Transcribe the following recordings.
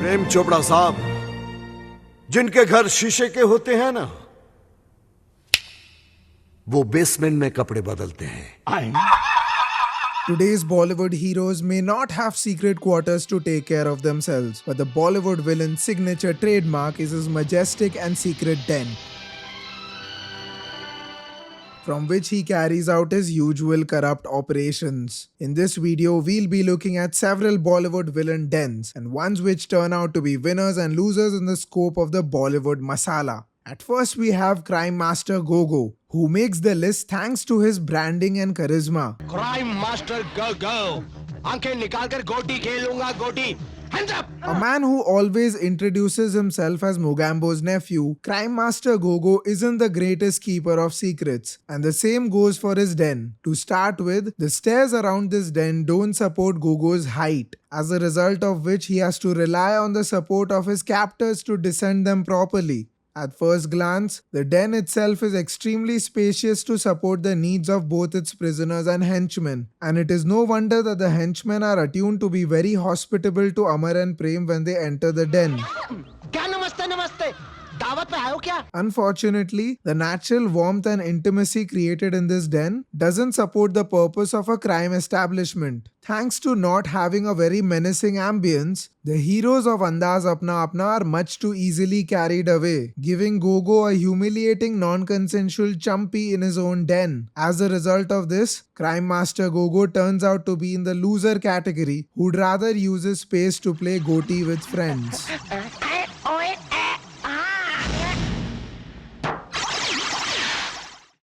प्रेम चोपड़ा साहब, जिनके घर शीशे के होते हैं ना, वो बेसमेंट में कपड़े बदलते हैं। Today's Bollywood heroes may not have secret quarters to take care of themselves, but the Bollywood villain's signature trademark is his majestic and secret den, from which he carries out his usual corrupt operations. In this video, we'll be looking at several Bollywood villain dens, and ones which turn out to be winners and losers in the scope of the Bollywood masala. At first, we have Crime Master Gogo, who makes the list thanks to his branding and charisma. Crime Master Gogo, आंखें निकालकर गोटी खेलूंगा गोटी. Hands up! A man who always introduces himself as Mogambo's nephew, Crime Master Gogo isn't the greatest keeper of secrets, and the same goes for his den. To start with, the stairs around this den don't support Gogo's height, as a result of which he has to rely on the support of his captors to descend them properly. At first glance, the den itself is extremely spacious to support the needs of both its prisoners and henchmen, and it is no wonder that the henchmen are attuned to be very hospitable to Amar and Prem when they enter the den. क्या नमस्ते नमस्ते दावत पे आयो क्या? Unfortunately, the natural warmth and intimacy created in this den doesn't support the purpose of a crime establishment. Thanks to not having a very menacing ambience, the heroes of Andaz Apna Apna are much too easily carried away, giving Gogo a humiliating non-consensual chumpy in his own den. As a result of this, Crime Master Gogo turns out to be in the loser category, who'd rather use his space to play goatee with friends.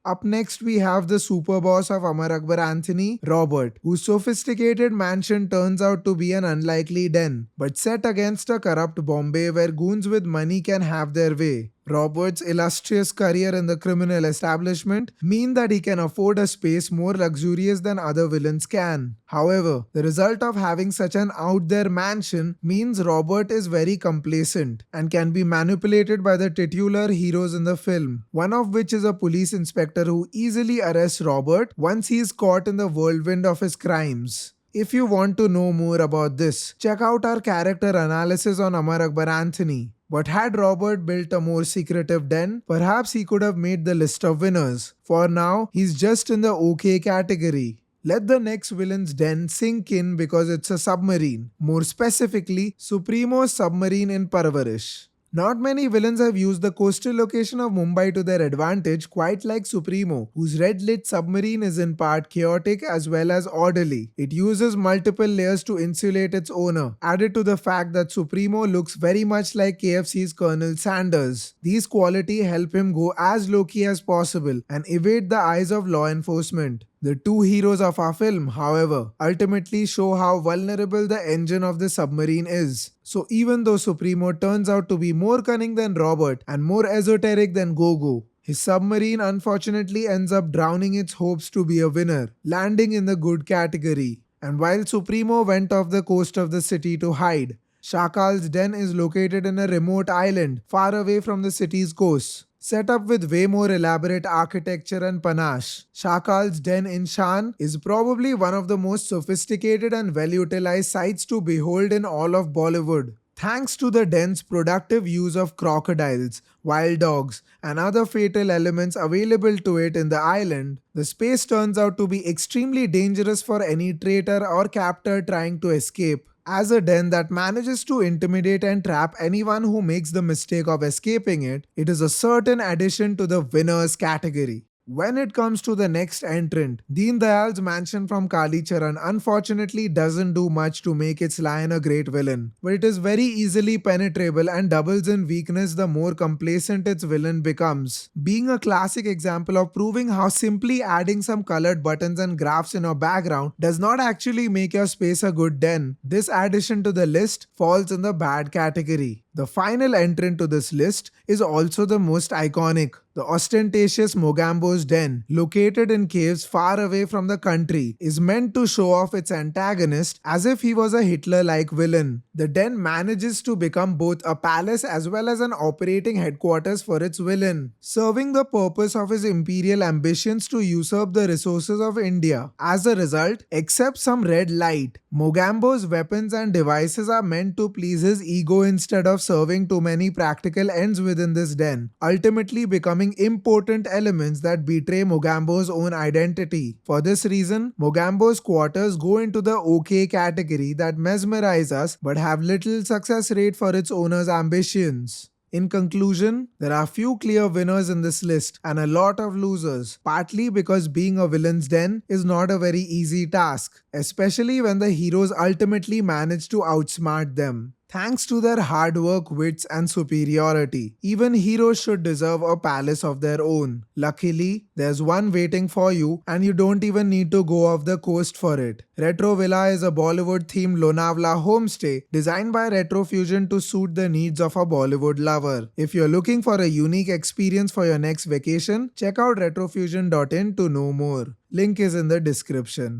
Up next, we have the super boss of Amar Akbar Anthony, Robert, whose sophisticated mansion turns out to be an unlikely den, but set against a corrupt Bombay where goons with money can have their way. Robert's illustrious career in the criminal establishment mean that he can afford a space more luxurious than other villains can. However, the result of having such an out-there mansion means Robert is very complacent and can be manipulated by the titular heroes in the film, one of which is a police inspector who easily arrests Robert once he is caught in the whirlwind of his crimes. If you want to know more about this, check out our character analysis on Amar Akbar Anthony. But had Robert built a more secretive den, perhaps he could have made the list of winners. For now, he's just in the OK category. Let the next villain's den sink in because it's a submarine. More specifically, Supremo's submarine in Parvarish. Not many villains have used the coastal location of Mumbai to their advantage, quite like Supremo, whose red-lit submarine is in part chaotic as well as orderly. It uses multiple layers to insulate its owner, added to the fact that Supremo looks very much like KFC's Colonel Sanders. These qualities help him go as low-key as possible and evade the eyes of law enforcement. The two heroes of our film, however, ultimately show how vulnerable the engine of the submarine is. So even though Supremo turns out to be more cunning than Robert and more esoteric than Gogo, his submarine unfortunately ends up drowning its hopes to be a winner, landing in the good category. And while Supremo went off the coast of the city to hide, Shakal's den is located in a remote island far away from the city's coast. Set up with way more elaborate architecture and panache, Shakal's den in Shaan is probably one of the most sophisticated and well-utilized sights to behold in all of Bollywood. Thanks to the den's productive use of crocodiles, wild dogs, and other fatal elements available to it in the island, the space turns out to be extremely dangerous for any traitor or captor trying to escape. As a den that manages to intimidate and trap anyone who makes the mistake of escaping it, it is a certain addition to the winners category. When it comes to the next entrant, Deendayal's mansion from Kalicharan unfortunately doesn't do much to make its lion a great villain, but it is very easily penetrable and doubles in weakness the more complacent its villain becomes. Being a classic example of proving how simply adding some colored buttons and graphs in your background does not actually make your space a good den, this addition to the list falls in the bad category. The final entrant to this list is also the most iconic. The ostentatious Mogambo's den, located in caves far away from the country, is meant to show off its antagonist as if he was a Hitler-like villain. The den manages to become both a palace as well as an operating headquarters for its villain, serving the purpose of his imperial ambitions to usurp the resources of India. As a result, except some red light, Mogambo's weapons and devices are meant to please his ego instead of serving too many practical ends within this den, ultimately becoming important elements that betray Mogambo's own identity. For this reason, Mogambo's quarters go into the OK category that mesmerize us but have little success rate for its owner's ambitions. In conclusion, there are few clear winners in this list and a lot of losers, partly because being a villain's den is not a very easy task, especially when the heroes ultimately manage to outsmart them. Thanks to their hard work, wits, and superiority, even heroes should deserve a palace of their own. Luckily, there's one waiting for you, and you don't even need to go off the coast for it. Retro Villa is a Bollywood-themed Lonavala homestay designed by Retrofusion to suit the needs of a Bollywood lover. If you're looking for a unique experience for your next vacation, check out retrofusion.in to know more. Link is in the description.